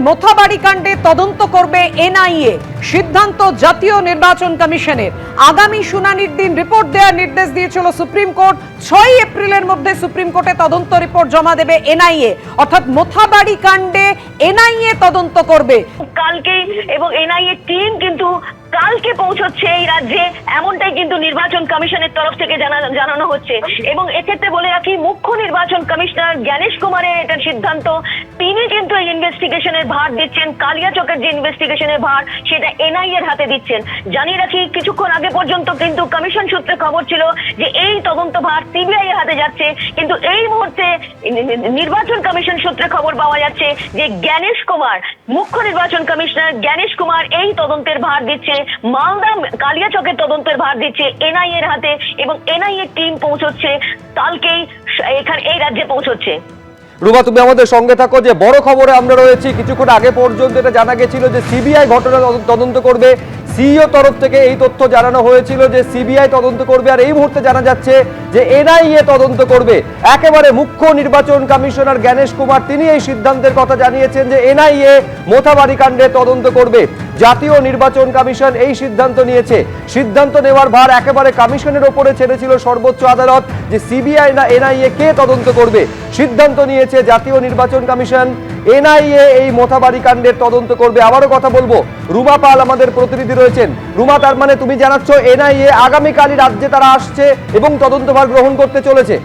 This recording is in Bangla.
মোথাবাড়ি কাণ্ডে তদন্ত করবে এনআইএ, সিদ্ধান্ত জাতীয় নির্বাচন কমিশনের। আগামী শুনানির দিন রিপোর্ট দেওয়ার নির্দেশ দিয়েছিল সুপ্রিম কোর্ট। 6 এপ্রিলের মধ্যে সুপ্রিম কোর্টে তদন্ত রিপোর্ট জমা দেবে এনআইএ, অর্থাৎ মোথাবাড়ি কাণ্ডে এনআইএ তদন্ত করবে কালকেই। এবং এনআইএ টিম কিন্তু কালকে পৌঁছচ্ছে এই রাজ্যে, এমনটাই কিন্তু নির্বাচন কমিশনের তরফ থেকে জানানো হচ্ছে। এবং এক্ষেত্রে বলে রাখি, মুখ্য নির্বাচন কমিশনার জ্ঞানেশ কুমারের এটা সিদ্ধান্ত। তিনি কিন্তু এই ইনভেস্টিগেশনের ভার দিচ্ছেন, কালিয়াচকের যে ইনভেস্টিগেশনের ভার সেটা এনআইএ এর হাতে দিচ্ছেন। জানিয়ে রাখি, কিছুক্ষণ আগে পর্যন্ত কিন্তু কমিশন সূত্রে খবর ছিল যে এই তদন্ত ভার সিবিআই এর হাতে যাচ্ছে, কিন্তু এই মুহূর্তে নির্বাচন কমিশন সূত্রে খবর পাওয়া যাচ্ছে যে জ্ঞানেশ কুমার, মুখ্য নির্বাচন কমিশনার জ্ঞানেশ কুমার এই তদন্তের ভার দিচ্ছে, মালদা কালিয়াচকের তদন্তের ভার দিচ্ছে এনআইএ এর হাতে। এবং এনআইএ টিম পৌঁছচ্ছে কালকেই এখানে এই রাজ্যে পৌঁছচ্ছে। রুমা, তুমি আমাদের সঙ্গে থাকো। যে বড় খবরে আমরা রয়েছি, কিছুক্ষণ আগে পর্যন্ত এটা জানা গেছিল যে সিবিআই ঘটনা তদন্ত করবে। সিইও তরফ থেকে এই তথ্য জানানো হয়েছিল যে সিবিআই তদন্ত করবে, আর এই মুহূর্তে জানা যাচ্ছে যে এনআইএ তদন্ত করবে। একেবারে মুখ্য নির্বাচন কমিশনার জ্ঞানেশ কুমার তিনি এই সিদ্ধান্তের কথা জানিয়েছেন যে এনআইএ মোথাবাড়ি কাণ্ডে তদন্ত করবে। জাতীয় নির্বাচন কমিশন এই সিদ্ধান্ত নিয়েছে। সিদ্ধান্ত নেওয়ার ভার একেবারে কমিশনের ওপরে ছেড়েছিল সর্বোচ্চ আদালত যে সিবিআই না এনআইএ কে তদন্ত করবে। সিদ্ধান্ত নিয়েছে জাতীয় নির্বাচন কমিশন, এনআইএ এই মোথাবাড়ি কাণ্ডের তদন্ত করবে। আবারও কথা বলবো, রুমা পাল আমাদের প্রতিনিধি রয়েছেন। রুমা, তার মানে তুমি জানাচ্ছ এনআইএ আগামীকালই রাজ্যে তারা আসছে এবং তদন্তভার গ্রহণ করতে চলেছে।